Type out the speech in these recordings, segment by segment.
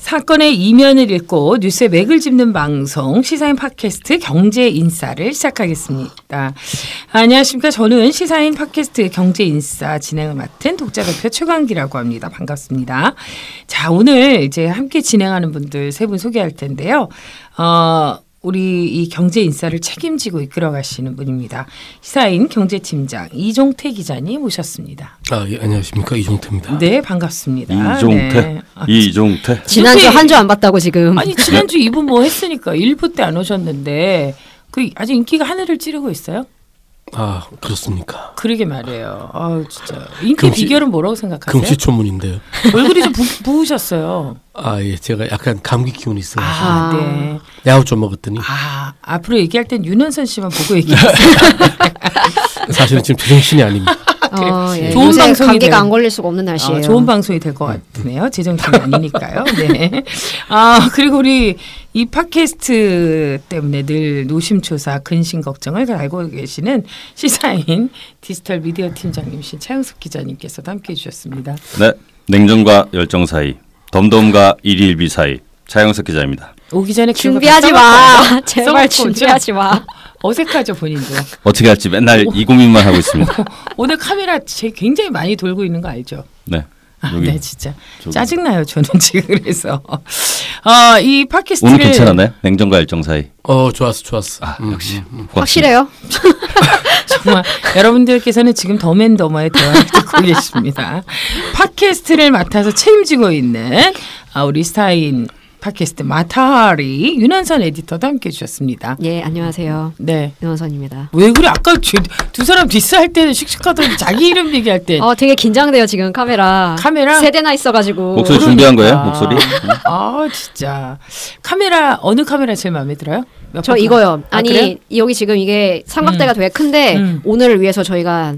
사건의 이면을 읽고 뉴스의 맥을 짚는 방송 시사인 팟캐스트 경제인싸를 시작하겠습니다. 안녕하십니까. 저는 시사인 팟캐스트 경제인싸 진행을 맡은 독자대표 최광기라고 합니다. 반갑습니다. 자, 오늘 이제 함께 진행하는 분들 세 분 소개할 텐데요. 우리 이 경제인싸를 책임지고 이끌어가시는 분입니다. 시사인 경제팀장 이종태 기자님 모셨습니다. 예, 안녕하십니까. 이종태입니다. 네, 반갑습니다. 이종태. 네. 이종태. 지난주 한 주 안 봤다고 지금. 아니 지난주 이분 뭐 했으니까 1부 때 안 오셨는데 그 아주 인기가 하늘을 찌르고 있어요. 아, 그렇습니까? 그러게 말이에요. 아, 진짜 인기 비결은 뭐라고 생각하세요? 금시초문인데요. 얼굴이 좀 부으셨어요. 아, 예, 제가 약간 감기 기운이 있어요. 아, 네. 야구 좀 먹었더니. 아, 앞으로 얘기할 땐 윤은선 씨만 보고 얘기하세요. 사실은 지금 제정신이 아닙니다. 예. 좋은 방송이 감기가 안 걸릴 수가 없는 날씨예요. 좋은 방송이 될 것 같으네요. 제정신이 아니니까요. 네. 그리고 우리 이 팟캐스트 때문에 늘 노심초사 근심 걱정을 알고 계시는 시사인 디지털 미디어 팀장님이신 차영숙 기자님께서도 함께해 주셨습니다. 네, 냉정과 열정 사이, 덤덤과 일일비 사이, 차영석 기자입니다. 오기 전에 준비하지 마. 제발 준비하지 마. 어색하죠 본인도. 어떻게 할지 맨날 이 고민만 하고 있습니다. 오늘 카메라 굉장히 많이 돌고 있는 거 알죠? 네. 네, 진짜 짜증나요. 저는 지금 그래서 이 팟캐스트를 오늘 괜찮았나요? 냉정과 열정 사이. 좋았어. 역시 확실해요. 정말 여러분들께서는 지금 더맨더머의 대화를 듣고 계십니다. 팟캐스트를 맡아서 책임지고 있는 우리 스타인 팟캐스트 마타리 윤원선 에디터도 함께해 주셨습니다. 예, 안녕하세요. 네, 윤원선입니다. 왜 그래? 아까 두 사람 디스할 때는 씩씩하더니 자기 이름 얘기할 때. 되게 긴장돼요 지금 카메라 세 대나 있어가지고. 목소리 준비한 거예요? 목소리? 진짜 카메라 어느 카메라 제일 마음에 들어요? 저 이거요. 아니 여기 지금 이게 삼각대가 되게 큰데 오늘을 위해서 저희가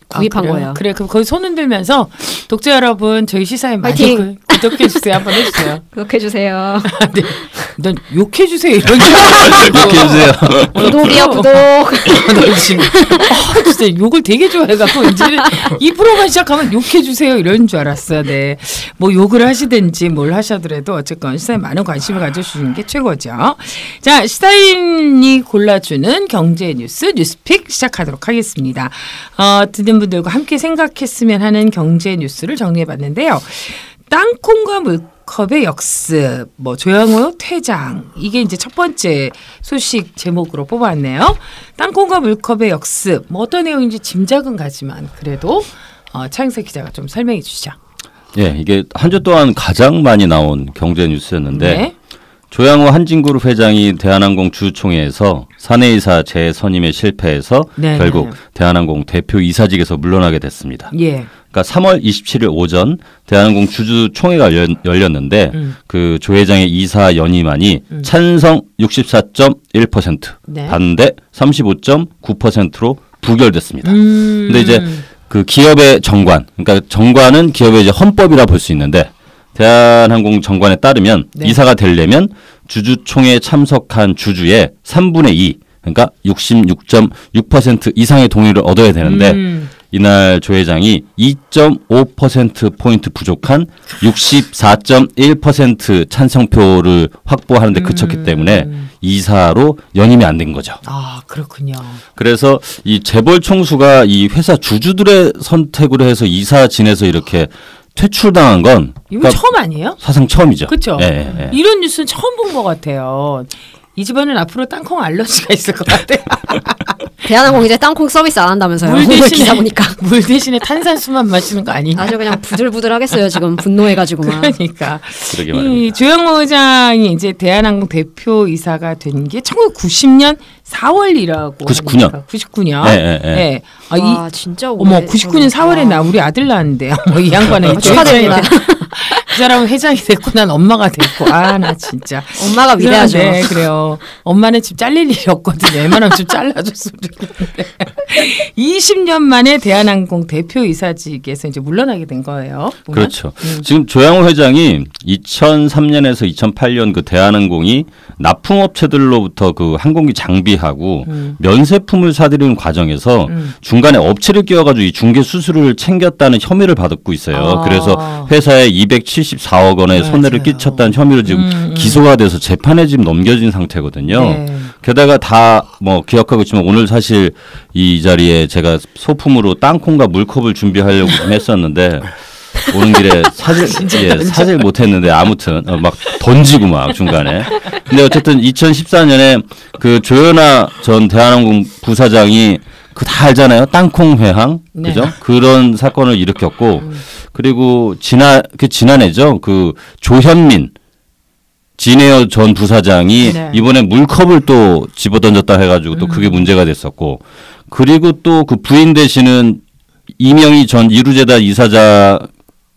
구입한 거예요. 그래, 그럼 거기 손 흔들면서 독자 여러분 저희 시사인 많이 구독해 주세요. 한번 해주세요. 구독해 주세요. 네, 넌 욕해 주세요 이런 욕해 주세요. 구독이요 구독. 너 지금 진짜 욕을 되게 좋아해갖고 이제는 이 프로만 시작하면 욕해 주세요 이런 줄 알았어요. 네, 뭐 욕을 하시든지 뭘 하셔더라도 어쨌건 시사인 많은 관심을 가져주시는 게 최고죠. 자, 시사인이 골라주는 경제 뉴스 뉴스픽 시작하도록 하겠습니다. 듣는 분들과 함께 생각했으면 하는 경제 뉴스를 정리해봤는데요. 땅콩과 물컵의 역습, 조양호 퇴장, 이게 이제 첫 번째 소식 제목으로 뽑았네요. 땅콩과 물컵의 역습, 어떤 내용인지 짐작은 가지만 그래도 차영석 기자가 좀 설명해 주시죠. 예, 이게 한 주 동안 가장 많이 나온 경제 뉴스였는데 네. 조양호 한진그룹 회장이 대한항공 주총회에서 사내이사 재선임에 실패해서 결국 대한항공 대표 이사직에서 물러나게 됐습니다. 예. 그러니까 3월 27일 오전 대한항공 주주총회가 열렸는데 그 조 회장의 이사 연임안이 찬성 64.1%, 반대 35.9%로 부결됐습니다. 근데 이제 그 기업의 정관, 그러니까 정관은 기업의 이제 헌법이라 볼 수 있는데 대한항공 정관에 따르면 이사가 되려면 주주총회에 참석한 주주의 3분의 2, 그러니까 66.6% 이상의 동의를 얻어야 되는데 이날 조 회장이 2.5%포인트 부족한 64.1% 찬성표를 확보하는 데 그쳤기 때문에 이사로 연임이 안 된 거죠. 아, 그렇군요. 그래서 이 재벌 총수가 이 회사 주주들의 선택으로 해서 이사진에서 이렇게 퇴출당한 건 이건 처음 아니에요? 사상 처음이죠. 그렇죠. 예. 이런 뉴스는 처음 본 것 같아요. 이 집안은 앞으로 땅콩 알러지가 있을 것 같아요. 대한항공 이제 땅콩 서비스 안 한다면서요. 물 대신에, 기사 보니까. 물 대신에 탄산수만 마시는 거 아니냐. 아주 그냥 부들부들하겠어요. 지금 분노해가지고만. 그러니까 그러게 말입니다. 조양호 회장이 이제 대한항공 대표이사가 된 게 1990년 4월이라고 99년. 99년. 네. 와, 진짜 오래. 어머, 99년 4월에 나 우리 아들 낳았는데요. 이 양반은 축하드립니다. 그 사람은 회장이 됐고 난 엄마가 됐고 나 진짜 엄마가 위대하죠. 네, 그래요. 엄마는 지금 잘릴 일이 없거든요. 웬만하면 좀 잘라줬으면 좋겠는데 20년 만에 대한항공 대표이사직에서 이제 물러나게 된 거예요. 보면. 그렇죠. 지금 조양호 회장이 2003년에서 2008년 그 대한항공이 납품업체들로부터 그 항공기 장비하고 면세품을 사들이는 과정에서 중간에 업체를 끼워가지고 이 중개 수수료를 챙겼다는 혐의를 받고 있어요. 그래서 회사에 274억 원의 손해를 끼쳤다는 혐의로 지금 기소가 돼서 재판에 지금 넘겨진 상태거든요. 네. 게다가 다 뭐 기억하고 있지만 오늘 사실 이 자리에 제가 소품으로 땅콩과 물컵을 준비하려고 좀 했었는데 오는 길에 사질 못했는데 아무튼 막 던지고 막 중간에. 근데 어쨌든 2014년에 그 조현아 전 대한항공 부사장이 그 다 알잖아요. 땅콩 회항, 네. 그죠? 그런 사건을 일으켰고 그리고 지난해죠. 그 조현민 진에어 전 부사장이 네. 이번에 물컵을 또 집어던졌다 해가지고 또 그게 문제가 됐었고 그리고 또 그 부인 되시는 이명희 전 이루재단 이사장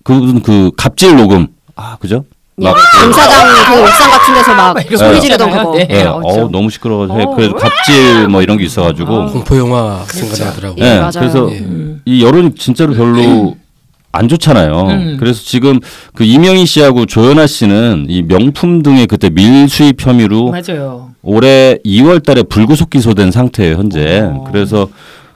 그 갑질 녹음 그죠? 막 공사장 그 옥상 같은 데서 막 소리 지르던 그거. 네. 네. 너무 시끄러워서 그래서 갑질 뭐 이런 게 있어가지고 공포 영화 생각나더라고요. 네. 네. 그래서 이 여론이 진짜로 별로 안 좋잖아요. 그래서 지금 그 이명희 씨하고 조현아 씨는 이 명품 등의 그때 밀수입 혐의로 맞아요. 올해 2월달에 불구속 기소된 상태예요 현재. 그래서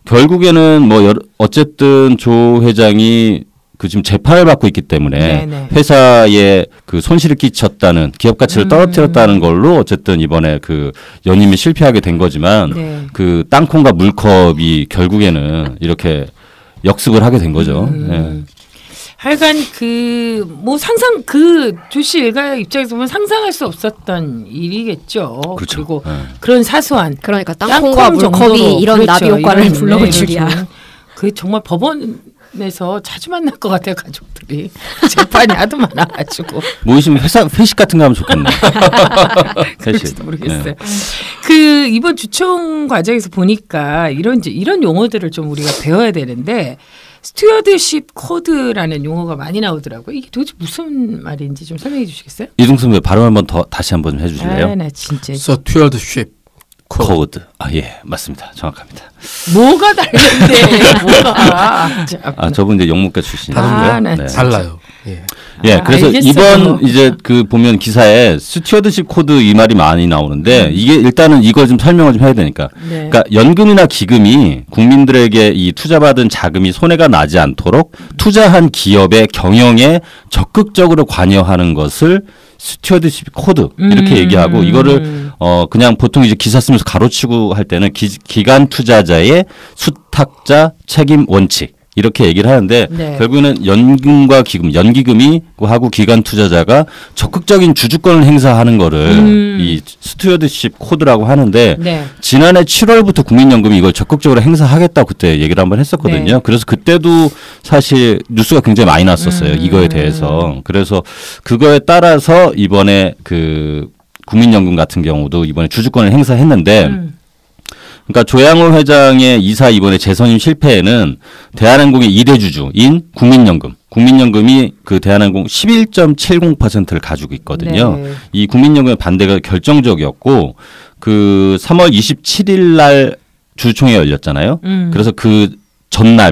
결국에는 뭐 어쨌든 조 회장이 그 지금 재판을 받고 있기 때문에 네네. 회사에 그 손실을 끼쳤다는 기업 가치를 떨어뜨렸다는 걸로 어쨌든 이번에 그 연임이 실패하게 된 거지만 네. 그 땅콩과 물컵이 결국에는 이렇게 역습을 하게 된 거죠. 네. 하여간 뭐 상상 조씨 일가 입장에서 보면 상상할 수 없었던 일이겠죠. 그렇죠. 그리고 그런 사소한 그러니까 땅콩과 물컵이 이런 그렇죠. 나비 효과를 불러올 줄이야. 그 정말 법원에서 자주 만날 것 같아요 가족들이. 재판이 하도 많아가지고. 모이시면 회식 같은 거 하면 좋겠네. 그럴지도 모르겠어요. 네. 그 이번 주총 과정에서 보니까 이런 용어들을 좀 우리가 배워야 되는데. 스튜어드십 코드라는 용어가 많이 나오더라고요. 이게 도대체 무슨 말인지 좀 설명해 주시겠어요? 이동순 왜 발음 한번 더 다시 한번 좀 해주실래요? 나 진짜. 스튜어드십 코드. 예, 맞습니다. 정확합니다. 뭐가 다른데? 뭐가? 저분 이제 영문과 출신이신데요. 네. 달라요. 예. 예, 그래서 알겠어요. 이번 이제 그 보면 기사에 스튜어드십 코드 이 말이 많이 나오는데 이게 일단은 이걸 좀 설명을 좀 해야 되니까. 네. 그러니까 연금이나 기금이 국민들에게 이 투자받은 자금이 손해가 나지 않도록 투자한 기업의 경영에 적극적으로 관여하는 것을 스튜어드십 코드 이렇게 얘기하고 이거를 그냥 보통 이제 기사 쓰면서 가로치고 할 때는 기관 투자자의 수탁자 책임 원칙 이렇게 얘기를 하는데 네. 결국에는 연금과 기금, 연기금이 하고 기관 투자자가 적극적인 주주권을 행사하는 거를 이 스튜어드십 코드라고 하는데 네. 지난해 7월부터 국민연금이 이걸 적극적으로 행사하겠다고 그때 얘기를 한번 했었거든요. 네. 그래서 그때도 사실 뉴스가 굉장히 많이 났었어요. 이거에 대해서. 그래서 그거에 따라서 이번에 그 국민연금 같은 경우도 이번에 주주권을 행사했는데 그러니까 조양호 회장의 이사 이번에 재선임 실패에는 대한항공의 2대 주주인 국민연금이 그 대한항공 11.70%를 가지고 있거든요. 네. 이 국민연금의 반대가 결정적이었고 그 3월 27일 날 주주총회 열렸잖아요. 그래서 그 전날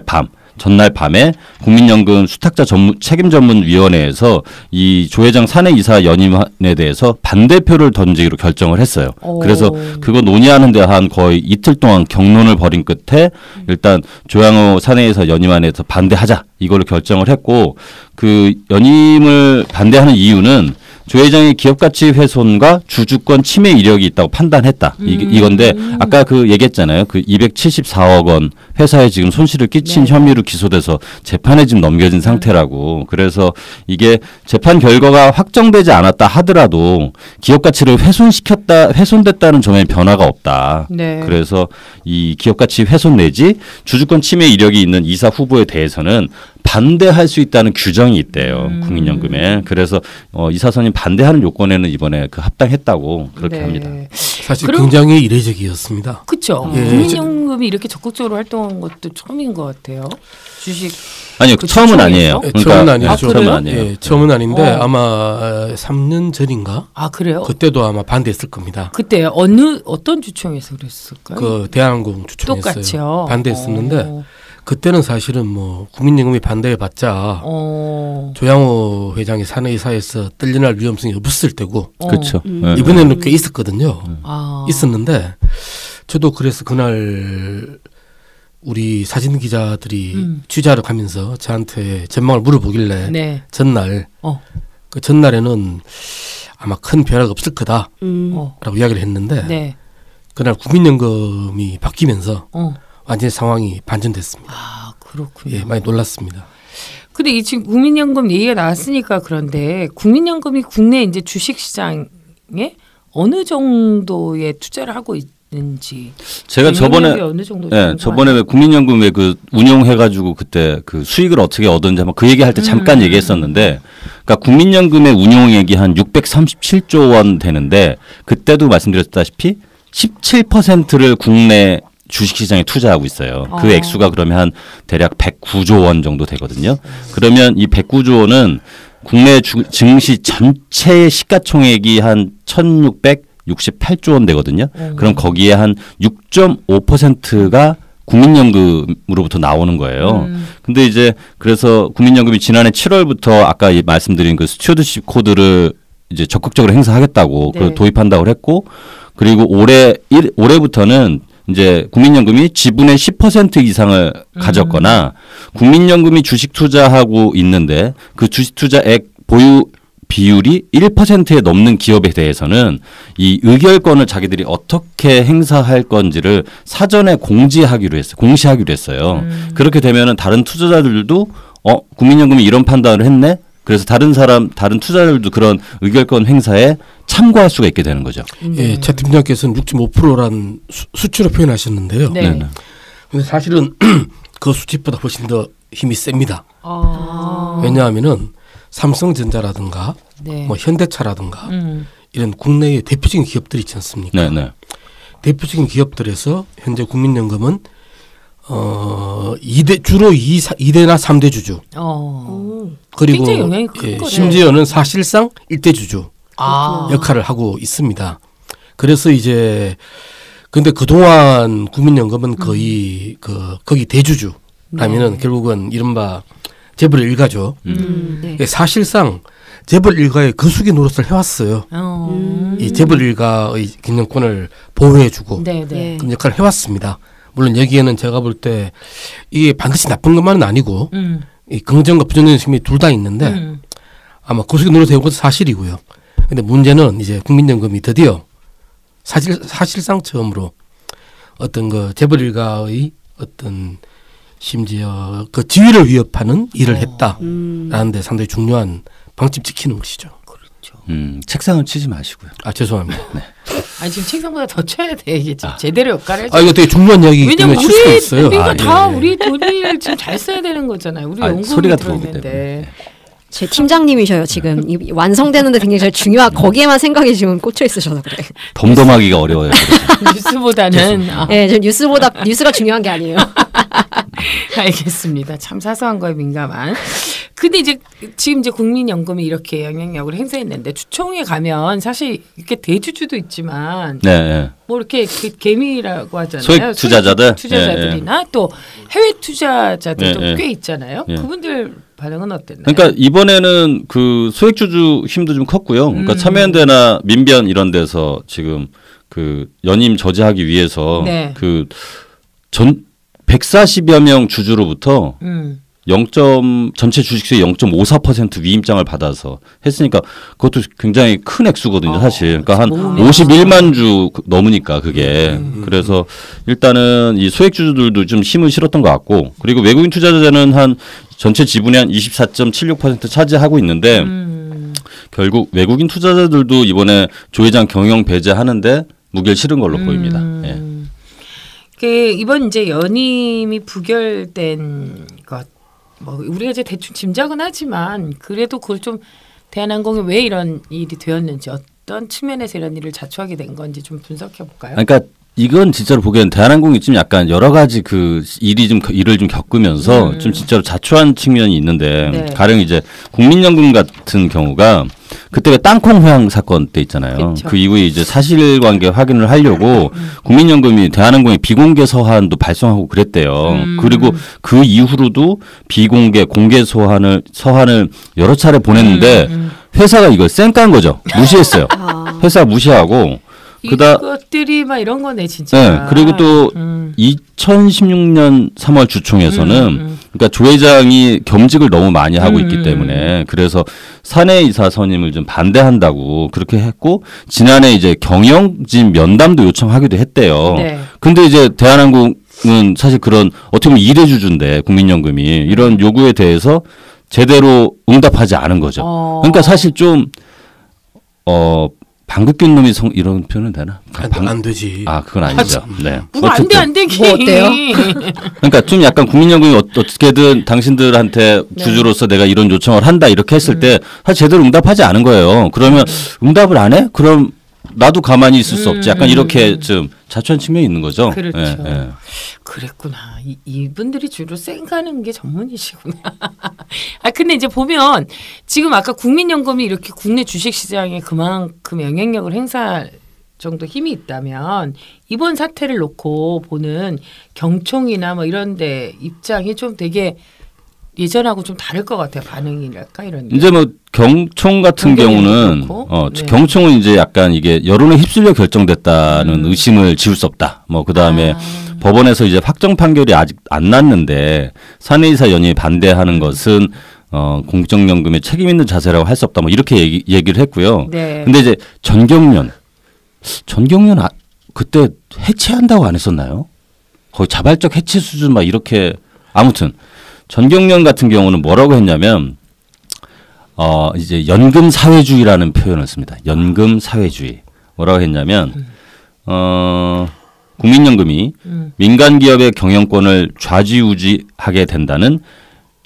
밤에 국민연금 수탁자 책임전문위원회에서 이 조 회장 사내이사 연임에 대해서 반대표를 던지기로 결정을 했어요. 그래서 그거 논의하는 데 한 거의 이틀 동안 격론을 벌인 끝에 일단 조양호 사내이사 연임안에 대해서 반대하자 이걸로 결정을 했고 그 연임을 반대하는 이유는 조 회장의 기업가치 훼손과 주주권 침해 이력이 있다고 판단했다. 이건데 아까 그 얘기했잖아요. 그 274억 원 회사에 지금 손실을 끼친 혐의로 기소돼서 재판에 지금 넘겨진 상태라고. 그래서 이게 재판 결과가 확정되지 않았다 하더라도 기업가치를 훼손됐다는 점에 변화가 없다. 네. 그래서 이 기업가치 훼손 내지 주주권 침해 이력이 있는 이사 후보에 대해서는 반대할 수 있다는 규정이 있대요. 국민연금에. 그래서 이사 선임 반대하는 요건에는 이번에 그 합당했다고 그렇게 합니다. 사실 굉장히 이례적이었습니다. 그렇죠. 예. 국민연금이 이렇게 적극적으로 활동한 것도 처음인 것 같아요. 주식 아니요. 처음은 아니에요. 그러니까 처음은 아니죠. 처음은 아니에요. 예, 처음은 아닌데 아마 3년 전인가? 그래요? 그때도 아마 반대했을 겁니다. 그때 어떤 주총에서 그랬을까요? 그 대한항공 주총에서요. 똑같이요. 반대했었는데 그때는 사실은 뭐 국민연금이 반대해봤자 조양호 회장이 사내이사에서 떨려날 위험성이 없을 때고 그렇죠. 이번에는 꽤 있었거든요. 있었는데 저도 그래서 그날 우리 사진 기자들이 취재하러 가면서 저한테 전망을 물어보길래 전날 그 전날에는 아마 큰 변화가 없을 거다라고 이야기를 했는데 네. 그날 국민연금이 바뀌면서 완전히 상황이 반전됐습니다. 아, 그렇군요. 예, 많이 놀랐습니다. 근데 이 지금 국민연금 얘기가 나왔으니까 그런데 국민연금이 국내 이제 주식시장에 어느 정도의 투자를 하고 있는지 제가 저번에 왜 국민연금 왜 그 운용해가지고 그때 그 수익을 어떻게 얻었는지 한번 그 얘기할 때 잠깐 얘기했었는데, 그러니까 국민연금의 운용액이 한 637조 원 되는데 그때도 말씀드렸다시피 17%를 국내 주식시장에 투자하고 있어요. 그 액수가 그러면 한 대략 109조 원 정도 되거든요. 그러면 이 109조 원은 국내 증시 전체의 시가총액이 한 1,668조 원 되거든요. 그럼 거기에 한 6.5%가 국민연금으로부터 나오는 거예요. 근데 이제 그래서 국민연금이 지난해 7월부터 아까 말씀드린 그 스튜어드십 코드를 이제 적극적으로 행사하겠다고 네. 도입한다고 했고, 그리고 올해부터는 이제 국민연금이 지분의 10% 이상을 가졌거나 국민연금이 주식 투자하고 있는데 그 주식 투자액 보유 비율이 1%에 넘는 기업에 대해서는 이 의결권을 자기들이 어떻게 행사할 건지를 사전에 공시하기로 했어요. 그렇게 되면은 다른 투자자들도 국민연금이 이런 판단을 했네. 그래서 다른 투자자들도 그런 의결권 행사에 참고할 수가 있게 되는 거죠. 예, 차 팀장께서는 6.5%라는 수치로 표현하셨는데요. 네. 근데 사실은 그 수치보다 훨씬 더 힘이 셉니다. 왜냐하면은 삼성전자라든가 네. 뭐 현대차라든가 이런 국내의 대표적인 기업들이 있지 않습니까? 네. 대표적인 기업들에서 현재 국민연금은 주로 2대나 3대 주주. 그리고 영향이 큰 거네. 심지어는 사실상 1대 주주 역할을 하고 있습니다. 그래서 이제 근데 그동안 국민연금은 거의 거기 대주주라면은 네. 결국은 이른바 재벌 일가죠. 네. 사실상 재벌 일가의 거수기 노릇을 해왔어요. 이 재벌 일가의 경영권을 보호해주고 그런 역할을 해왔습니다. 물론 여기에는 제가 볼 때 이게 반드시 나쁜 것만은 아니고 이 긍정과 부정적인 측면이 둘 다 있는데 아마 거수기 노릇을 해온 것도 사실이고요. 근데 문제는 이제 국민연금이 드디어 사실상 처음으로 어떤 그 재벌 일가의 어떤 심지어 그 지위를 위협하는 일을 했다라는 데 상당히 중요한 방침 지키는 것이죠. 그렇죠. 책상을 치지 마시고요. 죄송합니다. 네. 지금 책상보다 더 쳐야 돼. 이게 제대로 역할을 해줘. 이거 되게 중요한 이야기이기 때문에 칠 수가 있어요. 우리가 다 우리 돈을 지금 잘 써야 되는 거잖아요. 우리 연금이 들어있는데. 제 팀장님이셔요. 지금 완성되는데 굉장히 거기에만 생각이 지금 꽂혀 있으셔서 그래. 덤덤하기가 어려워요. 뉴스보다는 네, 뉴스가 중요한 게 아니에요. 알겠습니다. 참 사소한 거에 민감한. 근데 지금 국민연금이 이렇게 영향력을 행사했는데 주총에 가면 사실 이렇게 대주주도 있지만 뭐 이렇게 개미라고 하잖아요. 소액 투자자들이나 또 해외 투자자들도 꽤 있잖아요. 그분들 반응은 어땠나요? 그러니까 이번에는 그 소액주주 힘도 좀 컸고요. 그러니까 참여연대나 민변 이런 데서 지금 그 연임 저지하기 위해서 그 140여 명 주주로부터 전체 주식수의 0.54% 위임장을 받아서 했으니까 그것도 굉장히 큰 액수거든요, 사실. 그러니까 한 51만 주 넘으니까 그게. 그래서 일단은 이 소액주주들도 좀 힘을 실었던 것 같고, 그리고 외국인 투자자는 한 전체 지분의 한 24.76% 차지하고 있는데 결국 외국인 투자자들도 이번에 조 회장 경영 배제하는데 무게를 실은 걸로 보입니다. 이번 이제 연임이 부결된 것, 뭐 우리가 이제 대충 짐작은 하지만 그래도 그걸 좀 대한항공에 왜 이런 일이 되었는지 어떤 측면에서 이런 일을 자초하게 된 건지 좀 분석해 볼까요? 그러니까 이건 진짜로 보기엔 대한항공이 좀 약간 여러 가지 그 일을 좀 겪으면서 좀 진짜로 자초한 측면이 있는데 가령 이제 국민연금 같은 경우가 그때 땅콩 회항 사건 때 있잖아요. 그쵸. 그 이후에 이제 사실관계 확인을 하려고 국민연금이 대한항공의 비공개 서한도 발송하고 그랬대요. 그리고 그 이후로도 공개 서한을 여러 차례 보냈는데 회사가 이걸 쌩깐 거죠. 무시했어요. 회사 무시하고. 이것들이 막 이런 거네 진짜. 네. 그리고 또 2016년 3월 주총에서는 그러니까 조 회장이 겸직을 너무 많이 하고 있기 때문에 그래서 사내이사 선임을 좀 반대한다고 그렇게 했고 지난해 이제 경영진 면담도 요청하기도 했대요. 네. 근데 이제 대한항공은 사실 그런 어떻게 보면 2대 주주인데 국민연금이 이런 요구에 대해서 제대로 응답하지 않은 거죠. 그러니까 사실 좀 방귀 낀 놈이 이런 표현은 되나? 안 되지. 그건 아니죠. 네. 뭐가 안 돼. 뭐 어때요? 그러니까 좀 약간 국민연금이 어떻게든 당신들한테 주주로서 내가 이런 요청을 한다 이렇게 했을 때 사실 제대로 응답하지 않은 거예요. 그러면 응답을 안 해? 그럼 나도 가만히 있을 수 없지. 약간 이렇게 좀 자초한 측면이 있는 거죠. 그렇죠. 예. 그랬구나. 이분들이 주로 쌩가는 게 전문이시구나. 근데 이제 보면 지금 아까 국민연금이 이렇게 국내 주식시장에 그만큼 영향력을 행사할 정도 힘이 있다면 이번 사태를 놓고 보는 경총이나 뭐 이런 데 입장이 좀 되게 예전하고 좀 다를 것 같아요. 반응이랄까 이런. 이제 뭐 경총 같은 경우는 경총은 이제 약간 이게 여론에 휩쓸려 결정됐다는 의심을 지울 수 없다. 뭐 그다음에 법원에서 이제 확정 판결이 아직 안 났는데 사내이사 연임에 반대하는 것은 공적연금의 책임 있는 자세라고 할 수 없다. 뭐 이렇게 얘기를 했고요. 네. 근데 이제 전경련 그때 해체한다고 안 했었나요? 거의 자발적 해체 수준 막 이렇게 아무튼. 전경련 같은 경우는 뭐라고 했냐면 이제 연금 사회주의라는 표현을 씁니다. 연금 사회주의. 뭐라고 했냐면 국민연금이 민간 기업의 경영권을 좌지우지하게 된다는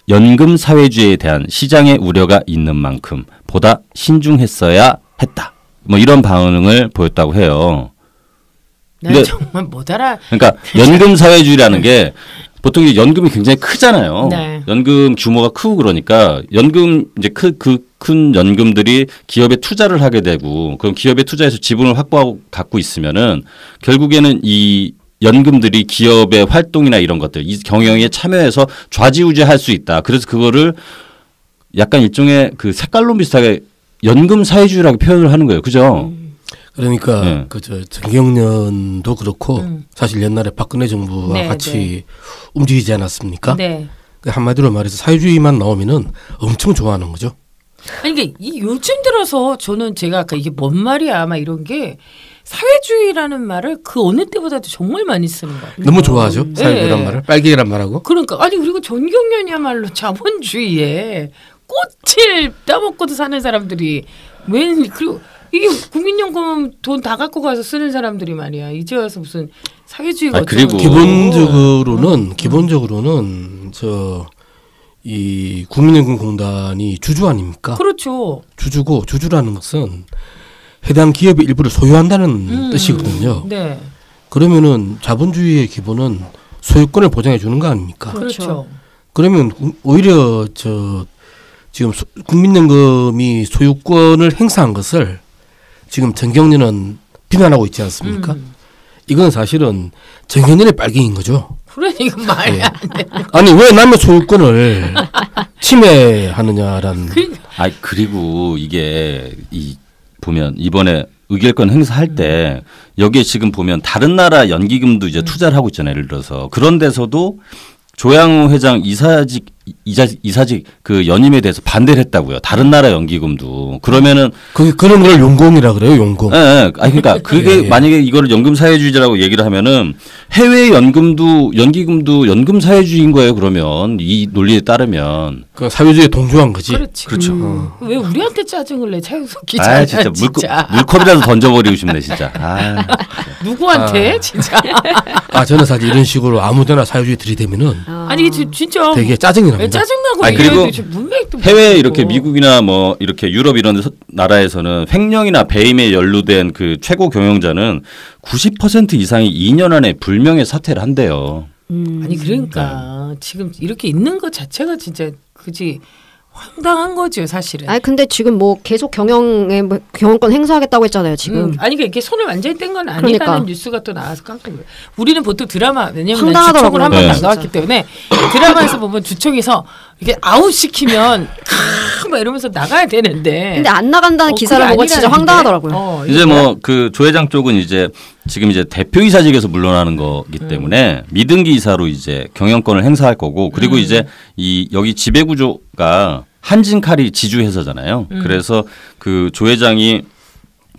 연금 사회주의에 대한 시장의 우려가 있는 만큼 보다 신중했어야 했다. 뭐 이런 반응을 보였다고 해요. 난 정말 못 알아. 그러니까 연금 사회주의라는 게 보통 이제 연금이 굉장히 크잖아요. 네. 연금 규모가 크고 그러니까 연금 이제 큰 연금들이 기업에 투자를 하게 되고 그럼 기업에 투자해서 지분을 확보하고 갖고 있으면은 결국에는 이 연금들이 기업의 활동이나 이런 것들 이 경영에 참여해서 좌지우지할 수 있다. 그래서 그거를 약간 일종의 그 색깔론 비슷하게 연금 사회주의라고 표현을 하는 거예요. 그죠? 그러니까 그저 전경련도 그렇고 사실 옛날에 박근혜 정부와 같이 움직이지 않았습니까? 네. 한마디로 말해서 사회주의만 나오면은 엄청 좋아하는 거죠. 아니 이게 요즘 들어서 저는 제가 아까 이게 뭔 말이야 막 이런 게 사회주의라는 말을 그 어느 때보다도 정말 많이 쓰는 것 같아요. 너무 좋아하죠. 사회주의란 말을. 빨갱이란 말하고. 그러니까 아니 그리고 전경련이야말로 자본주의에 꽃을 따먹고도 사는 사람들이 그리고 이게 국민연금 돈 다 갖고 가서 쓰는 사람들이 말이야. 이제 와서 무슨 사회주의가 그리고 기본적으로는 이 국민연금공단이 주주 아닙니까? 그렇죠. 주주고 주주라는 것은 해당 기업의 일부를 소유한다는 뜻이거든요. 네. 그러면은 자본주의의 기본은 소유권을 보장해 주는 거 아닙니까? 그렇죠. 그러면 오히려 지금 국민연금이 소유권을 행사한 것을 지금 전경련은 비난하고 있지 않습니까? 이건 사실은 전경련의 빨갱이인 거죠. 그러니까 말이 안 돼. 아니 왜 남의 소유권을 침해하느냐라는. 그리고 이게 보면 이번에 의결권 행사할 때 여기에 지금 보면 다른 나라 연기금도 이제 투자를 하고 있잖아요. 예를 들어서 그런 데서도 조양호 회장 이사직 그 연임에 대해서 반대를 했다고요. 다른 나라 연기금도. 그러면은 그런 걸 용공이라 그래요. 용공. 네. 그러니까 그게 만약에 이거를 연금 사회주의라고 얘기를 하면은 해외 연기금도 연금 사회주의인 거예요. 그러면 이 논리에 따르면 그 사회주의에 동조한 거지. 그렇죠. 왜 우리한테 짜증을 내? 차영석 기자. 진짜 물컵이라도 던져버리고 싶네 진짜. 누구한테 진짜. 저는 사실 이런 식으로 아무데나 사회주의 들이대면은 아니 진짜 되게 짜증이 납니다. 짜증나고 그리고 해외 이렇게 미국이나 뭐 이렇게 유럽 이런 나라에서는 횡령이나 배임에 연루된 그 최고 경영자는 90% 이상이 2년 안에 불명예 사퇴를 한대요. 아니 그러니까 지금 이렇게 있는 것 자체가 진짜 그지 황당한 거죠 사실은. 아니 근데 지금 뭐 계속 경영권 행사하겠다고 했잖아요 지금. 아니 이게 손을 완전히 뗀 건 아니라는 그러니까. 뉴스가 또 나와서 깜짝 놀랐어요. 우리는 보통 드라마 왜냐면 주총을 한 번도 안 가봤기 때문에 드라마에서 보면 주총에서 이게 아웃 시키면 막 이러면서 나가야 되는데. 근데 안 나간다는 기사를 보고 진짜 황당하더라고요. 이제 뭐 그 조 회장 쪽은 이제 지금 이제 대표이사직에서 물러나는 거기 때문에 미등기 이사로 이제 경영권을 행사할 거고 그리고 이제 이 여기 지배 구조가 한진칼이 지주회사잖아요. 그래서 그 조 회장이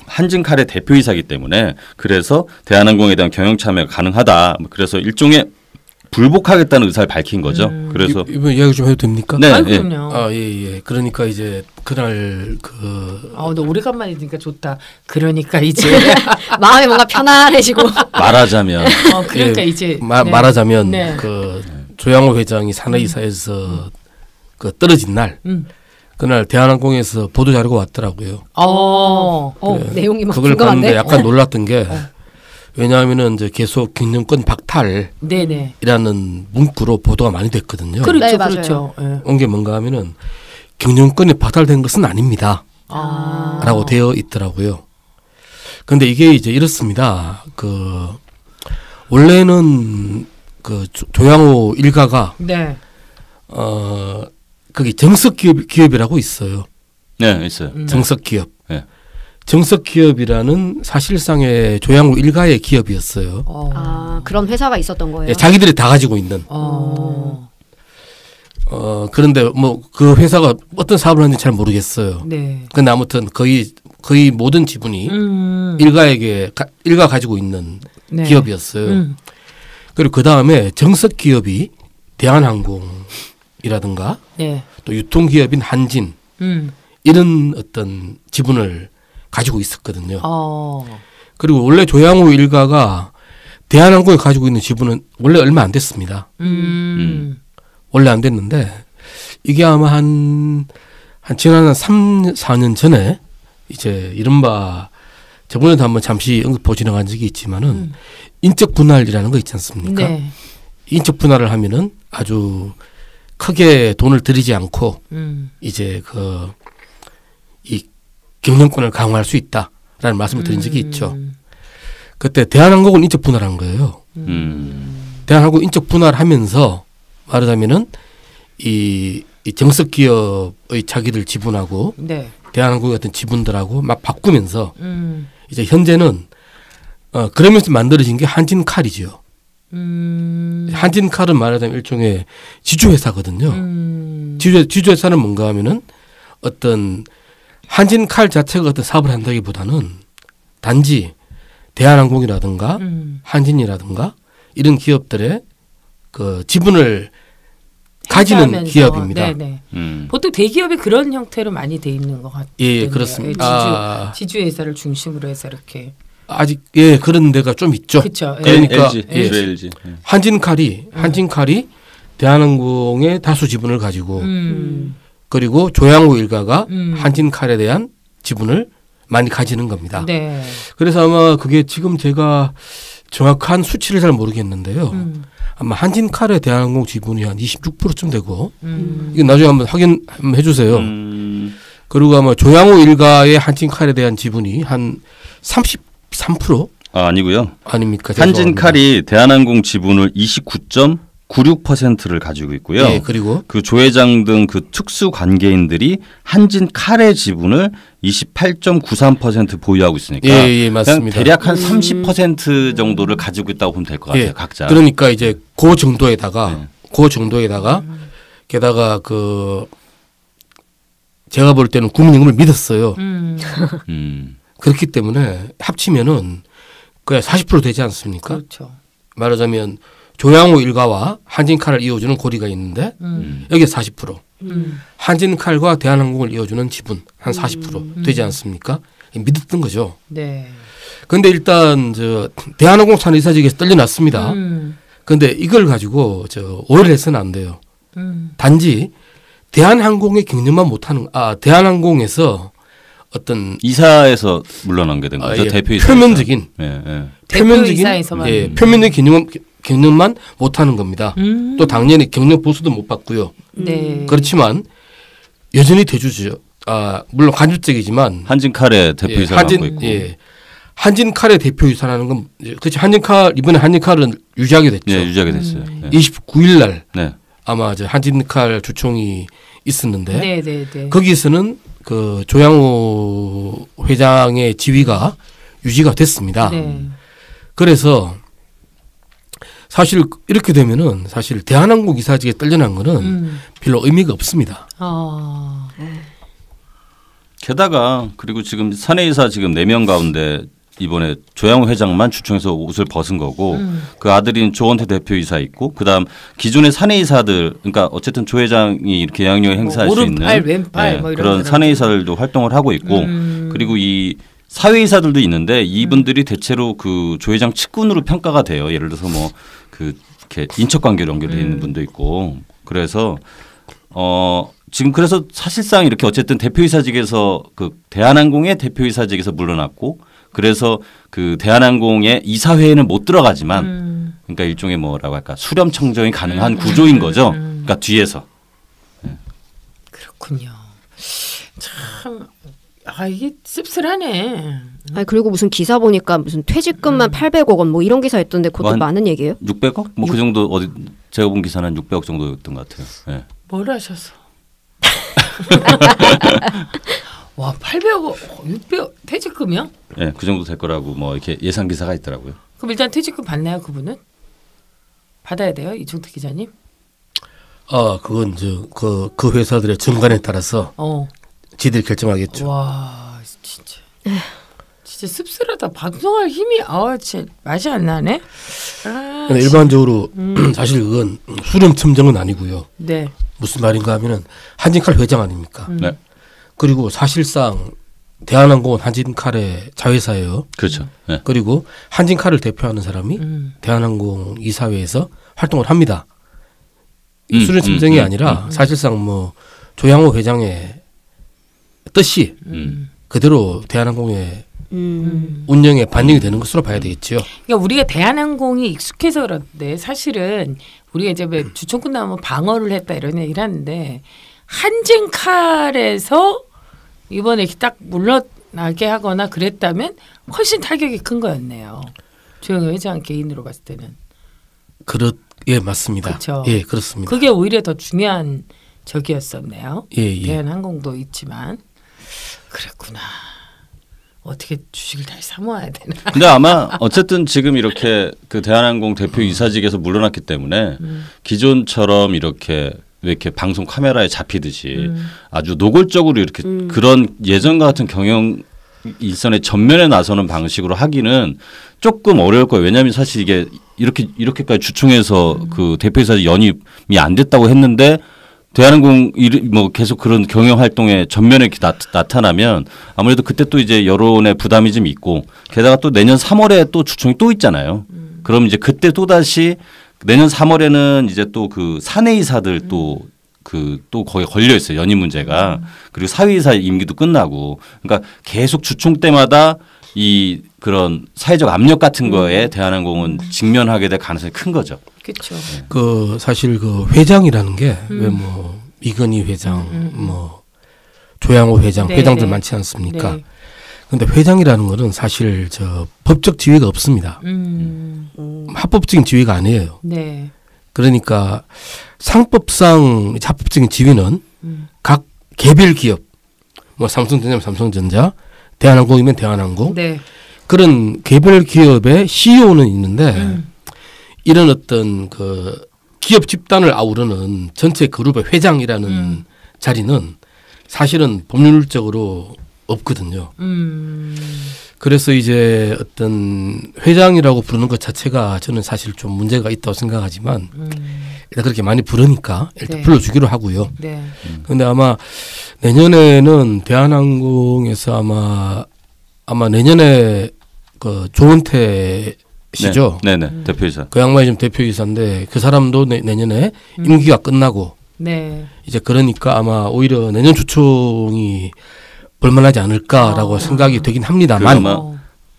한진칼의 대표이사기 때문에 그래서 대한항공에 대한 경영 참여가 가능하다. 그래서 일종의 불복하겠다는 의사를 밝힌 거죠. 그래서 이번 이야기 좀 해도 됩니까? 네. 그럼요. 예. 그러니까 이제 그날 너 오래간만이니까 좋다. 그러니까 이제 마음이 뭔가 편안해지고. 말하자면 그러니까 이제 말하자면 그 조양호 회장이 사내이사에서 그 떨어진 날 그날 대한항공에서 보도 자료가 왔더라고요. 내용이 막 그걸 궁금한데. 봤는데 약간 놀랐던 게 왜냐하면은 이제 계속 경영권 박탈이라는 문구로 보도가 많이 됐거든요. 그렇죠, 네, 그렇죠. 온 게 뭔가 하면은 경영권이 박탈된 것은 아닙니다. 라고 되어 있더라고요. 근데 이게 이제 이렇습니다. 그 원래는 그 조양호 일가가 거기 정석 기업이라고 있어요. 네, 있어요. 정석 기업. 네. 정석 기업이라는 사실상의 조양호 일가의 기업이었어요. 그런 회사가 있었던 거예요. 예, 자기들이 다 가지고 있는. 그런데 뭐 그 회사가 어떤 사업을 하는지 잘 모르겠어요. 근데 아무튼 거의 모든 지분이 일가 가지고 있는 기업이었어요. 그리고 그 다음에 정석 기업이 대한항공이라든가 또 유통기업인 한진 이런 어떤 지분을 가지고 있었거든요. 그리고 원래 조양호 일가가 대한항공에 가지고 있는 지분은 원래 얼마 안 됐습니다. 원래 안 됐는데 이게 아마 한 지난 한 3, 4년 전에 이제 이른바 저번에도 한번 잠시 언급해 지나간 적이 있지만은 인적 분할이라는 거 있지 않습니까? 인적 분할을 하면은 아주 크게 돈을 들이지 않고 이제 이 경영권을 강화할 수 있다라는 말씀을 드린 적이 있죠. 그때 대한항공은 인적 분할한 거예요. 대한항공 인적 분할하면서 말하자면은 이 정석 기업의 자기들 지분하고 대한항공의 어떤 지분들하고 막 바꾸면서 이제 현재는 그러면서 만들어진 게 한진칼이죠. 한진칼은 말하자면 일종의 지주회사거든요. 지주회사는 뭔가 하면은 어떤 한진칼 자체가 어떤 사업을 한다기보다는 단지 대한항공이라든가 한진이라든가 이런 기업들의 그 지분을 가지는 기업입니다. 보통 대기업이 그런 형태로 많이 돼 있는 것 같아요. 예, 그렇습니다. 지주회사를 중심으로 해서 이렇게. 아직 그런 데가 좀 있죠. 그쵸. 그러니까 LG. 한진칼이 대한항공의 다수 지분을 가지고 그리고 조양호 일가가 한진칼에 대한 지분을 많이 가지는 겁니다. 그래서 아마 그게 지금 제가 정확한 수치를 잘 모르겠는데요. 아마 한진칼의 대한항공 지분이 한 26%쯤 되고 이거 나중에 한번 확인 한번 해주세요. 그리고 아마 조양호 일가의 한진칼에 대한 지분이 한 33%? 아니고요. 아닙니까? 한진칼이 대한항공 지분을 29.96%를 가지고 있고요. 그리고 그 조 회장 등 그 특수 관계인들이 한진칼의 지분을 28.93% 보유하고 있으니까 맞습니다. 대략 한 30% 정도를 가지고 있다고 보면 될 것 같아요. 각자. 그러니까 이제 그 정도에다가 게다가 제가 볼 때는 국민연금을 믿었어요. 그렇기 때문에 합치면은 그냥 40% 되지 않습니까? 그렇죠. 말하자면 조양호 일가와 한진칼을 이어주는 고리가 있는데 여기 40%. 한진칼과 대한항공을 이어주는 지분 한 40% 되지 않습니까? 믿었던 거죠. 그런데 일단 대한항공 사내이사직에서 떨려났습니다. 그런데 이걸 가지고 오해를 해서는 안 돼요. 단지 대한항공의 경영만 못하는 대한항공에서 어떤 이사에서 물러난 게 된 거죠. 대표이사. 표면적인 경영만 못하는 겁니다. 또 당연히 경영 보수도 못 받고요. 그렇지만 여전히 대주주죠. 물론 간접적이지만 한진칼의 대표이사를 하고 있고. 한진칼의 대표이사라는 건 그렇지. 이번에 한진칼은 유지하게 됐죠. 유지하게 됐어요. 29일 날 아마 저 한진칼 주총이 있었는데 네네네. 거기에서는 그 조양호 회장의 지위가 유지가 됐습니다. 네. 그래서 사실 이렇게 되면은 사실 대한항공 이사직에 떨려난 거는 별로 의미가 없습니다. 게다가 그리고 지금 사내이사 지금 4명 가운데 이번에 조양호 회장만 주총에서 옷을 벗은 거고 그 아들인 조원태 대표이사 있고 그다음 기존의 사내이사들 그러니까 어쨌든 조 회장이 이렇게 영향력을 행사할 수 있는 오른팔 왼팔 네, 뭐 이런 그런 사내이사들도 활동을 하고 있고 그리고 이 사회이사들도 있는데 이분들이 대체로 그 조 회장 측근으로 평가가 돼요. 예를 들어서 뭐 그 이렇게 인척 관계로 연결되어 있는 분도 있고 그래서 지금 그래서 사실상 이렇게 어쨌든 대표이사직에서 그 대한항공의 대표이사직에서 물러났고 그래서 그 대한항공의 이사회에는 못 들어가지만 그러니까 일종의 뭐라고 할까 수렴 청정이 가능한 구조인 거죠. 그러니까 뒤에서. 그렇군요. 참 이게 씁쓸하네. 아니 그리고 무슨 기사 보니까 무슨 퇴직금만 800억 원 뭐 이런 기사 있던데 그것도 많은 얘기예요? 600억? 뭐 그 정도 어디 제가 본 기사는 600억 정도였던 것 같아요. 네. 뭘 하셔서? 와 800억, 600억 퇴직금이요? 네, 그 정도 될 거라고 뭐 이렇게 예상 기사가 있더라고요. 그럼 일단 퇴직금 받나요, 그분은? 받아야 돼요, 이종택 기자님? 그건 그 회사들의 정관에 따라서 지들이 결정하겠죠. 와 진짜 씁쓸하다. 방송할 힘이 진짜 맛이 안 나네. 근데 일반적으로 사실 그건 수렴 첨정은 아니고요. 네. 무슨 말인가 하면은 한진칼 회장 아닙니까? 네. 그리고 사실상 대한항공은 한진칼의 자회사예요. 그렇죠. 네. 그리고 한진칼을 대표하는 사람이 대한항공 이사회에서 활동을 합니다. 수련 첨정이 아니라 사실상 뭐 조양호 회장의 뜻이 그대로 대한항공의 운영에 반영이 되는 것으로 봐야 되겠죠. 그러니까 우리가 대한항공이 익숙해서 그런데 사실은 우리가 이제 주총 끝나면 방어를 했다 이런 얘기를 하는데 한진칼에서 이번에 딱 물러나게 하거나 그랬다면 훨씬 타격이 큰 거였네요. 조영호 회장 개인으로 봤을 때는. 예, 맞습니다. 그쵸? 예, 그렇습니다. 그게 오히려 더 중요한 적이었었네요. 예. 대한항공도 있지만 그랬구나. 어떻게 주식을 다시 사모아야 되나? 근데 아마 어쨌든 지금 이렇게 그 대한항공 대표 이사직에서 물러났기 때문에 기존처럼 이렇게 왜 이렇게 방송 카메라에 잡히듯이 아주 노골적으로 이렇게 그런 예전과 같은 경영 일선의 전면에 나서는 방식으로 하기는 조금 어려울 거예요. 왜냐하면 사실 이게 이렇게까지 주총에서 그 대표이사 연입이 안 됐다고 했는데 대한항공 뭐 계속 그런 경영 활동에 전면에 이렇게 나타나면 아무래도 그때 또 이제 여론의 부담이 좀 있고 게다가 또 내년 3월에 또 주총이 또 있잖아요. 그럼 이제 그때 또 다시 내년 3월에는 이제 또 그 사내이사들 또 거기에 걸려 있어요. 연임 문제가. 그리고 사회이사 임기도 끝나고. 그러니까 계속 주총 때마다 이 그런 사회적 압력 같은 거에 대한항공은 직면하게 될 가능성이 큰 거죠. 그렇죠. 그 사실 그 회장이라는 게 왜 뭐 이건희 회장, 뭐 조양호 회장, 네, 회장들 네. 많지 않습니까? 네. 근데 회장이라는 거는 사실 저 법적 지위가 없습니다. 합법적인 지위가 아니에요. 네. 그러니까 상법상 합법적인 지위는 각 개별 기업, 뭐 삼성전자면 삼성전자, 대한항공이면 대한항공 네. 그런 개별 기업의 CEO는 있는데 이런 어떤 그 기업 집단을 아우르는 전체 그룹의 회장이라는 자리는 사실은 법률적으로 없거든요. 그래서 이제 어떤 회장이라고 부르는 것 자체가 저는 사실 좀 문제가 있다고 생각하지만 일단 그렇게 많이 부르니까 일단 네. 불러주기로 하고요. 네. 그런데 아마 내년에는 대한항공에서 아마 내년에 그 조은태 씨죠. 네네 대표이사. 그 양반이 지금 대표이사인데 그 사람도 내년에 임기가 끝나고 네. 이제 그러니까 아마 오히려 내년 주총이 볼만하지 않을까라고 생각이 되긴 합니다만 아마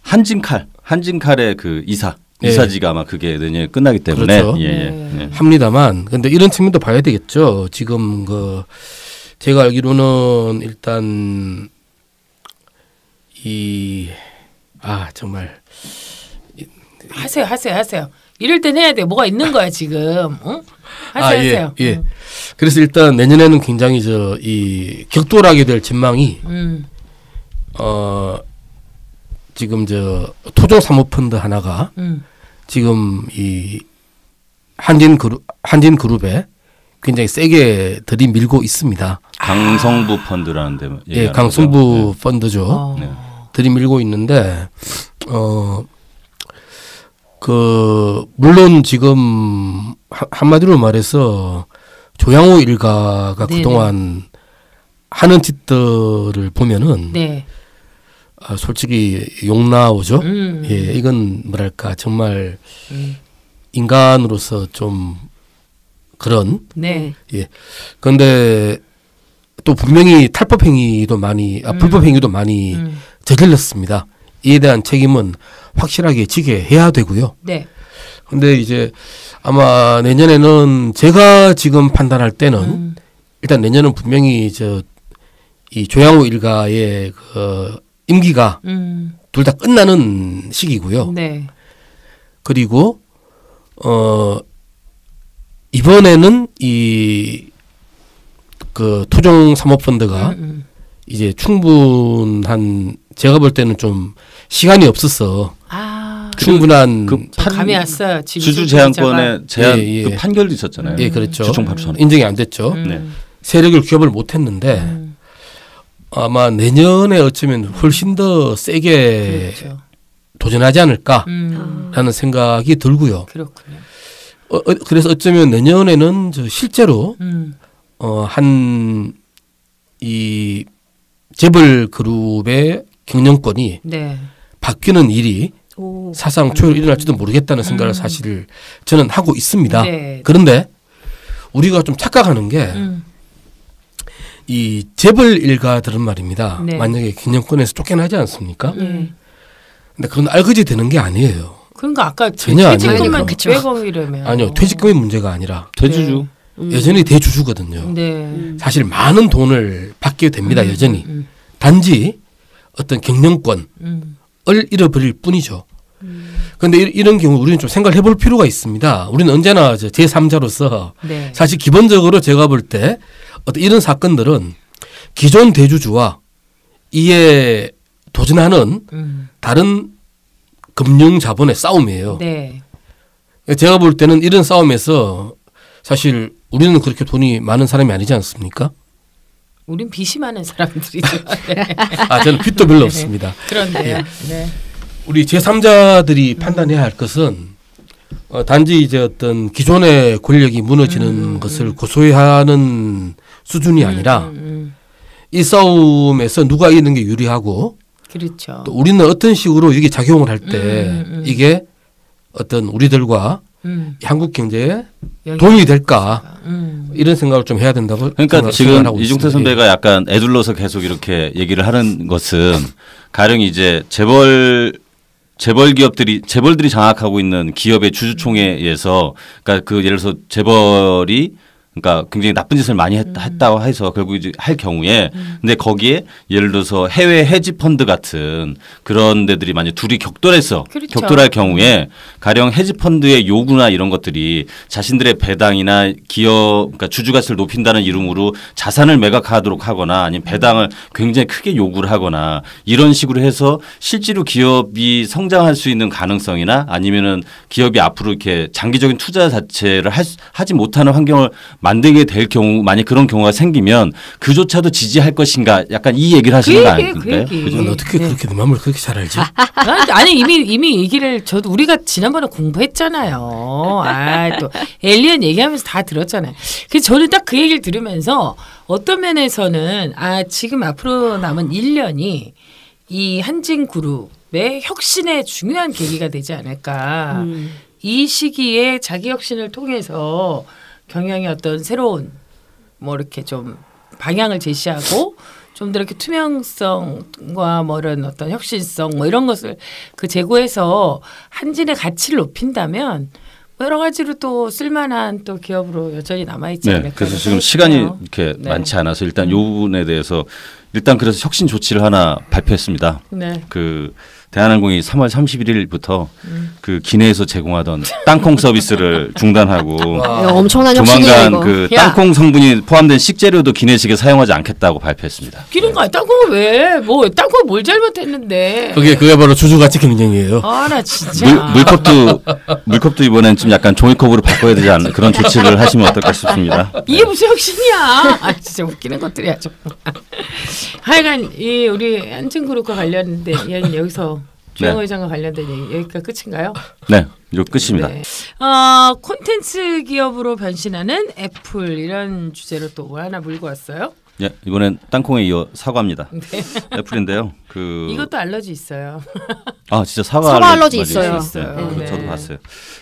한진칼의 그 이사지가 아마 그게 내년에 끝나기 때문에 그렇죠. 예. 합니다만 근데 이런 측면도 봐야 되겠죠. 지금 그 제가 알기로는 일단 정말 하세요. 이럴 땐 해야 돼. 뭐가 있는 거야 지금. 응? 하세요. 예. 그래서 일단 내년에는 굉장히 이 격돌하게 될 전망이 지금 토종 사모펀드 하나가 지금 이 한진그룹에 굉장히 세게 들이밀고 있습니다. 강성부 펀드라는 데. 예, 강성부 펀드죠. 네. 들이밀고 있는데 물론 지금 한마디로 말해서 조양호 일가가 네네. 그동안 하는 짓들을 보면은 네. 솔직히 욕 나오죠. 예, 이건 뭐랄까 정말 인간으로서 좀 그런. 네. 예. 그런데 또 분명히 탈법 행위도 많이, 불법 행위도 많이 저질렀습니다. 이에 대한 책임은 확실하게 지게 해야 되고요. 네. 근데 이제 아마 내년에는 제가 지금 판단할 때는 일단 내년은 분명히 이 조양호 일가의 그 임기가 둘 다 끝나는 시기고요. 네. 그리고 이번에는 그 토종 사모펀드가 이제 충분한 제가 볼 때는 좀 시간이 없었어. 충분한 감이 왔어요. 주주 제한권의 제한 그 판결도 있었잖아요. 예, 그렇죠. 주총 발표는 인정이 안 됐죠. 세력을 규합을 못했는데 아마 내년에 어쩌면 훨씬 더 세게 그렇죠. 도전하지 않을까라는 생각이 들고요. 그렇군요. 그래서 어쩌면 내년에는 실제로 이 재벌 그룹의 경영권이 네. 바뀌는 일이 사상 초유로 일어날지도 모르겠다는 생각을 사실 저는 하고 있습니다. 네. 그런데 우리가 좀 착각하는 게 이 재벌 일가들은 말입니다. 네. 만약에 경영권에서 쫓겨나지 않습니까? 근데 그건 알거지 되는 게 아니에요. 그러니까 아까 전혀 퇴직금만 퇴직금이라면 아니요. 퇴직금의 문제가 아니라 대주주. 여전히 대주주거든요. 네. 사실 많은 돈을 받게 됩니다. 여전히. 단지 어떤 경영권을 잃어버릴 뿐이죠. 그런데 이런 경우 우리는 좀 생각을 해볼 필요가 있습니다. 우리는 언제나 제3자로서 네. 사실 기본적으로 제가 볼 때 어떤 이런 사건들은 기존 대주주와 이에 도전하는 다른 금융 자본의 싸움이에요. 네. 제가 볼 때는 이런 싸움에서 사실 우리는 그렇게 돈이 많은 사람이 아니지 않습니까? 우린 빚이 많은 사람들이죠. 저는 빚도 별로 없습니다. 그런데요. 네. 우리 제3자들이 판단해야 할 것은 단지 이제 어떤 기존의 권력이 무너지는 것을 고소해하는 수준이 아니라 이 싸움에서 누가 이기는 게 유리하고 그렇죠. 또 우리는 어떤 식으로 이게 작용을 할 때 이게 어떤 우리들과 한국 경제에 도움이 될까 이런 생각을 좀 해야 된다고 그러니까 지금 이중태 선배가 약간 애둘러서 계속 이렇게 얘기를 하는 것은 가령 이제 재벌들이 장악하고 있는 기업의 주주총회에서 그러니까 그 예를 들어서 재벌이 그러니까 굉장히 나쁜 짓을 많이 했다고 해서 결국 이제 할 경우에 근데 거기에 예를 들어서 해외 헤지 펀드 같은 그런 데들이 만약 둘이 격돌해서 그렇죠. 격돌할 경우에 가령 헤지 펀드의 요구나 이런 것들이 자신들의 배당이나 기업 그러니까 주주 가치를 높인다는 이름으로 자산을 매각하도록 하거나 아니면 배당을 굉장히 크게 요구를 하거나 이런 식으로 해서 실제로 기업이 성장할 수 있는 가능성이나 아니면은 기업이 앞으로 이렇게 장기적인 투자 자체를 하지 못하는 환경을 만들게 될 경우 만약 그런 경우가 생기면 그조차도 지지할 것인가 약간 이 얘기를 하시는 거 아닌가요? 어떻게 그렇게 내 마음을 그렇게 잘 알지? 아니 이미 얘기를 저도 우리가 지난번에 공부했잖아요. 또 엘리언 얘기하면서 다 들었잖아요. 그래서 저는 딱 그 얘기를 들으면서 어떤 면에서는 지금 앞으로 남은 1년이 이 한진그룹의 혁신의 중요한 계기가 되지 않을까. 이 시기에 자기 혁신을 통해서 경영의 어떤 새로운 이렇게 좀 방향을 제시하고 좀 더 이렇게 투명성과 이런 어떤 혁신성 이런 것을 제고해서 한진의 가치를 높인다면 여러 가지로 또 쓸만한 또 기업으로 여전히 남아있지 않을까. 그래서 지금 시간이 이렇게 많지 않아서 일단 이 부분에 대해서 일단 그래서 혁신 조치를 하나 발표했습니다. 네. 그 대한항공이 3월 31일부터 그 기내에서 제공하던 땅콩 서비스를 중단하고 엄청난 혁신이에요, 조만간 이거. 그 땅콩 성분이 포함된 식재료도 기내식에 사용하지 않겠다고 발표했습니다. 그러니까 땅콩을 왜? 뭐 땅콩 뭘 잘못했는데? 그게 바로 주주가치 경쟁이에요. 아 나 진짜. 물컵도 이번엔 좀 약간 종이컵으로 바꿔야 되지 않나 그런 조치를 하시면 어떨까 싶습니다. 이게 무슨 혁신이야? 아 진짜 웃기는 것들이야 좀. 하여간 이 우리 한층그룹과 관련된 이야기는 여기서 조영호 회장과 관련된 얘기 여기가 끝인가요? 네, 이거 끝입니다. 네. 콘텐츠 기업으로 변신하는 애플 이런 주제로 또 뭐 하나 물고 왔어요? 예, 이번엔 땅콩에 이어 사과입니다. 네. 애플인데요. 이것도 알러지 있어요. 아 진짜 사과 알러지 있어요. 있어요. 네. 저도 봤어요.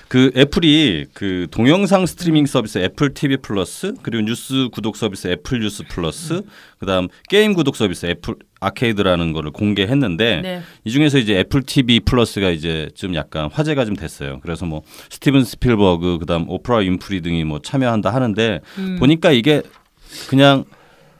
그 애플이 그 동영상 스트리밍 서비스 애플 TV 플러스 그리고 뉴스 구독 서비스 애플 뉴스 플러스 그다음 게임 구독 서비스 애플 아케이드라는 거를 공개했는데 네. 이 중에서 이제 애플 TV 플러스가 이제 좀 약간 화제가 좀 됐어요. 그래서 뭐 스티븐 스필버그 그다음 오프라 윈프리 등이 뭐 참여한다 하는데 보니까 이게 그냥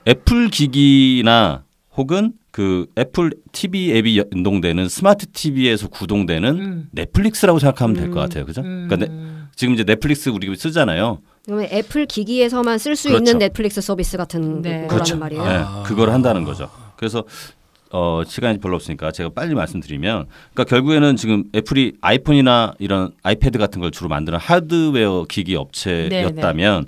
애플 기기나 혹은 그 애플 TV 앱이 연동되는 스마트 TV에서 구동되는 넷플릭스라고 생각하면 될 것 같아요. 그죠? 그러니까 지금 이제 넷플릭스 우리 쓰잖아요. 그러면 애플 기기에서만 쓸 수 그렇죠. 있는 넷플릭스 서비스 같은 거라는 그렇죠. 말이에요. 네, 그걸 한다는 거죠. 그래서 시간이 별로 없으니까 제가 빨리 말씀드리면 그러니까 결국에는 지금 애플이 아이폰이나 이런 아이패드 같은 걸 주로 만드는 하드웨어 기기 업체였다면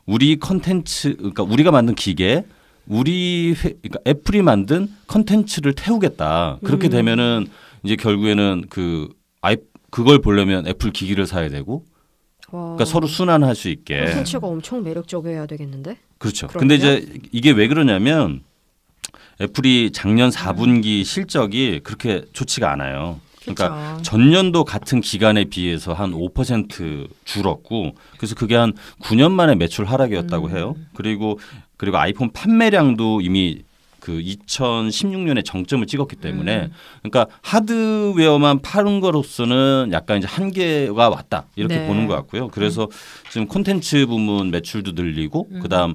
우리 컨텐츠 그러니까 우리가 만든 기계 그러니까 애플이 만든 컨텐츠를 태우겠다. 그렇게 되면은 이제 결국에는 그걸 보려면 애플 기기를 사야 되고 그러니까 서로 순환할 수 있게 컨텐츠가 엄청 매력적이어야 되겠는데? 그렇죠. 그러면? 근데 이제 이게 왜 그러냐면 애플이 작년 4분기 실적이 그렇게 좋지가 않아요. 그러니까 그쵸. 전년도 같은 기간에 비해서 한 5% 줄었고 그래서 그게 한 9년 만에 매출 하락이었다고 해요. 그리고 아이폰 판매량도 이미 그 2016년에 정점을 찍었기 때문에 그러니까 하드웨어만 파는 거로서는 약간 이제 한계가 왔다 이렇게 네. 보는 것 같고요. 그래서 지금 콘텐츠 부문 매출도 늘리고 그다음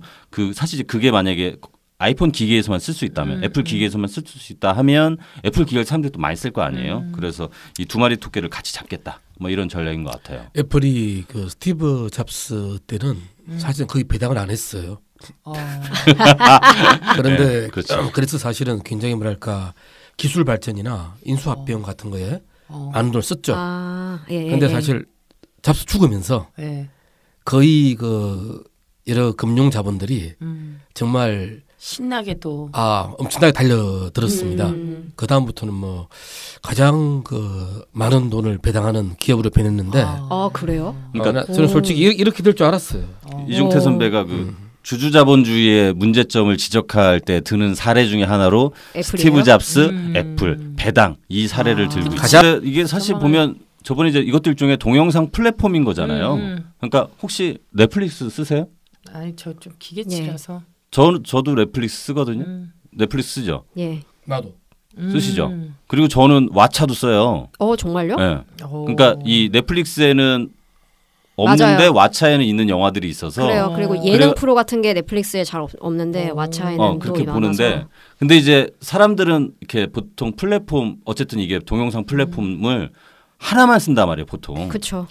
사실 그게 만약에 아이폰 기기에서만 쓸 수 있다면 애플 기기에서만 쓸 수 있다 하면 애플 기기를 사람들이 또 많이 쓸 거 아니에요. 그래서 이 두 마리 토끼를 같이 잡겠다. 뭐 이런 전략인 것 같아요. 애플이 그 스티브 잡스 때는 사실은 거의 배당을 안 했어요. 그런데 네, 그렇죠. 그래서 사실은 굉장히 뭐랄까 기술 발전이나 인수합병 같은 거에 많은 돈을 썼죠. 그런데 사실 잡스 죽으면서 거의 그 여러 금융 자본들이 정말 신나게 또 엄청나게 달려들었습니다. 그 다음부터는 뭐 가장 그 많은 돈을 배당하는 기업으로 변했는데. 그래요? 그러니까 저는 솔직히 이렇게 될 줄 알았어요. 이중태 선배가 그 주주자본주의의 문제점을 지적할 때 드는 사례 중에 하나로 애플이에요? 스티브 잡스, 애플, 배당 이 사례를 들고 있어요. 이게 사실 보면 저번에 이제 이것들 중에 동영상 플랫폼인 거잖아요. 그러니까 혹시 넷플릭스 쓰세요? 아니 저 좀 기계치라서. 저도 넷플릭스 쓰거든요. 넷플릭스 쓰죠. 예. 나도. 쓰시죠. 그리고 저는 왓챠도 써요. 정말요? 네. 그러니까 이 넷플릭스에는 없는데 왓챠에는 있는 영화들이 있어서 그래요. 그리고 예능 프로 같은 게 넷플릭스에 잘 없는데 왓챠에는 그렇게 또 보는데 많아서. 근데 이제 사람들은 이렇게 보통 플랫폼 어쨌든 이게 동영상 플랫폼을 하나만 쓴단 말이에요, 보통. 그렇죠.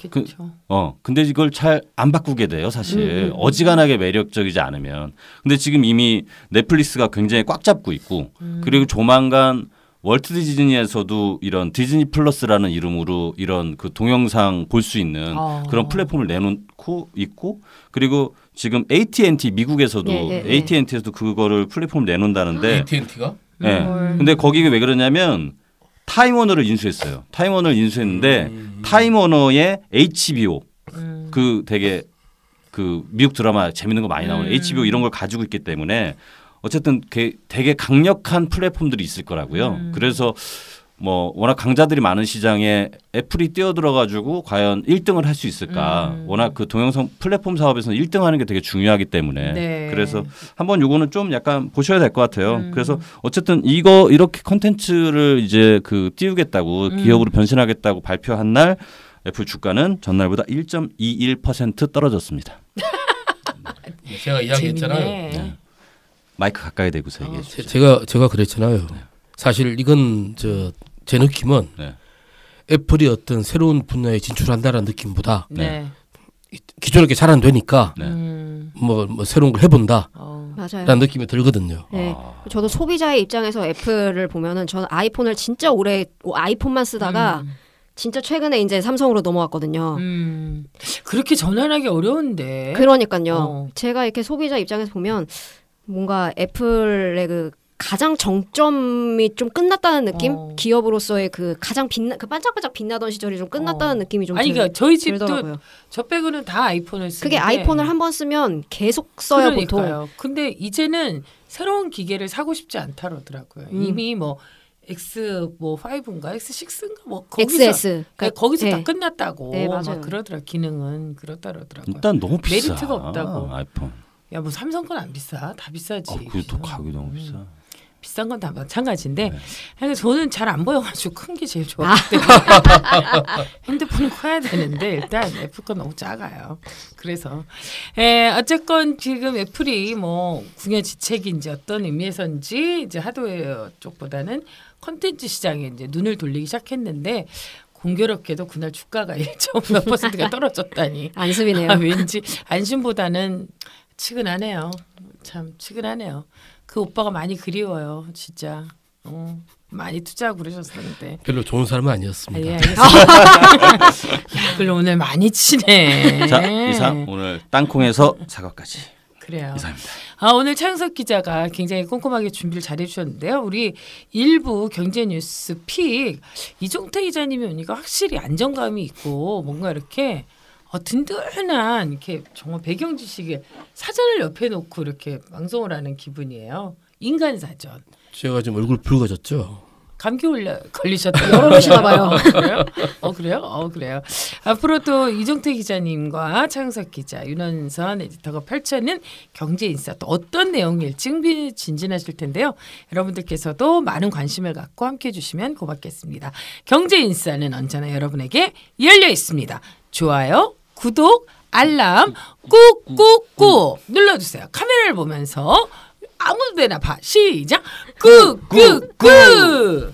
근데 이걸 잘 안 바꾸게 돼요, 사실. 어지간하게 매력적이지 않으면. 근데 지금 이미 넷플릭스가 굉장히 꽉 잡고 있고 그리고 조만간 월트 디즈니에서도 이런 디즈니 플러스라는 이름으로 이런 그 동영상 볼 수 있는 그런 플랫폼을 내놓고 있고 그리고 지금 AT&T 미국에서도 AT&T에서도 그거를 플랫폼을 내놓는다는데 AT&T가? 네. 근데 거기가 왜 그러냐면 타임워너를 인수했어요. 타임워너를 인수했는데 타임워너의 HBO 그 되게 그 미국 드라마 재밌는 거 많이 나오는 HBO 이런 걸 가지고 있기 때문에 어쨌든 되게 강력한 플랫폼들이 있을 거라고요. 그래서 뭐 워낙 강자들이 많은 시장에 애플이 뛰어들어가지고 과연 1등을 할 수 있을까. 워낙 그 동영상 플랫폼 사업에서는 1등하는 게 되게 중요하기 때문에 그래서 한번 요거는 좀 약간 보셔야 될 것 같아요. 그래서 어쨌든 이렇게 컨텐츠를 이제 그 띄우겠다고 기업으로 변신하겠다고 발표한 날 애플 주가는 전날보다 1.21% 떨어졌습니다. 제가 이야기했잖아요. 마이크 가까이 대고서 얘기해 주세요. 제가 그랬잖아요. 사실 이건 제 느낌은 애플이 어떤 새로운 분야에 진출한다라는 느낌보다 기존에 이렇게 잘 안 되니까 뭐 새로운 걸 해본다. 맞아요. 라는 느낌이 들거든요. 네. 저도 소비자의 입장에서 애플을 보면은 저는 아이폰을 진짜 오래 아이폰만 쓰다가 진짜 최근에 이제 삼성으로 넘어왔거든요. 그렇게 전환하기 어려운데. 그러니까요. 제가 이렇게 소비자 입장에서 보면 뭔가 애플의 그 가장 정점이 좀 끝났다는 느낌? 기업으로서의 그 가장 그 반짝반짝 빛나던 시절이 좀 끝났다는 느낌이 좀 그러니까 저희 집도 들더라고요. 저 빼고는 다 아이폰을 쓰는데 그게 아이폰을 한 번 쓰면 계속 써야 그러니까요. 보통. 근데 이제는 새로운 기계를 사고 싶지 않다 그러더라고요. 이미 뭐 X 뭐 5인가 X6인가 뭐 거기서 XS 거기서 다 끝났다고 맞아요. 막 그러더라. 기능은 그렇다 그러더라고요. 일단 너무 비싸. 메리트가 없다고. 아이폰. 야 뭐 삼성 건 안 비싸. 다 비싸지. 그것도 가격이 너무 비싸. 비싼 건 다 마찬가지인데 그래서 저는 잘 안 보여가지고 큰 게 제일 좋았기 때문에 핸드폰은 커야 되는데 일단 애플 건 너무 작아요. 그래서 어쨌건 지금 애플이 뭐 궁여지책인지 어떤 의미에서인지 이제 하드웨어 쪽보다는 컨텐츠 시장에 이제 눈을 돌리기 시작했는데 공교롭게도 그날 주가가 1.몇 %가 떨어졌다니 안심이네요. 왠지 안심보다는 치근하네요. 참 치근하네요. 그 오빠가 많이 그리워요, 진짜. 많이 투자하고 그러셨었는데. 별로 좋은 사람은 아니었습니다. 예, 알겠습니다. 그걸 오늘 많이 치네. 자, 이상 오늘 땅콩에서 사과까지. 그래요. 이상입니다. 오늘 차영석 기자가 굉장히 꼼꼼하게 준비를 잘 해주셨는데요. 우리 일부 경제뉴스 픽 이종태 기자님이 오니까 확실히 안정감이 있고 뭔가 이렇게 든든한 이렇게 정말 배경 지식에 사전을 옆에 놓고 이렇게 방송을 하는 기분이에요. 인간 사전. 제가 지금 얼굴 붉어졌죠. 감기 걸리셨다. 열어보시나 봐요. 그래요? 그래요? 그래요. 앞으로도 이종태 기자님과 차영석 기자, 윤원선 에디터가 펼쳐는 경제인사 또 어떤 내용일지 흥미진진하실 텐데요. 여러분들께서도 많은 관심을 갖고 함께해 주시면 고맙겠습니다. 경제인사는 언제나 여러분에게 열려 있습니다. 좋아요, 구독, 알람 꾹꾹꾹 눌러주세요. 카메라를 보면서 아무 데나 봐. 시작. 꾹꾹꾹.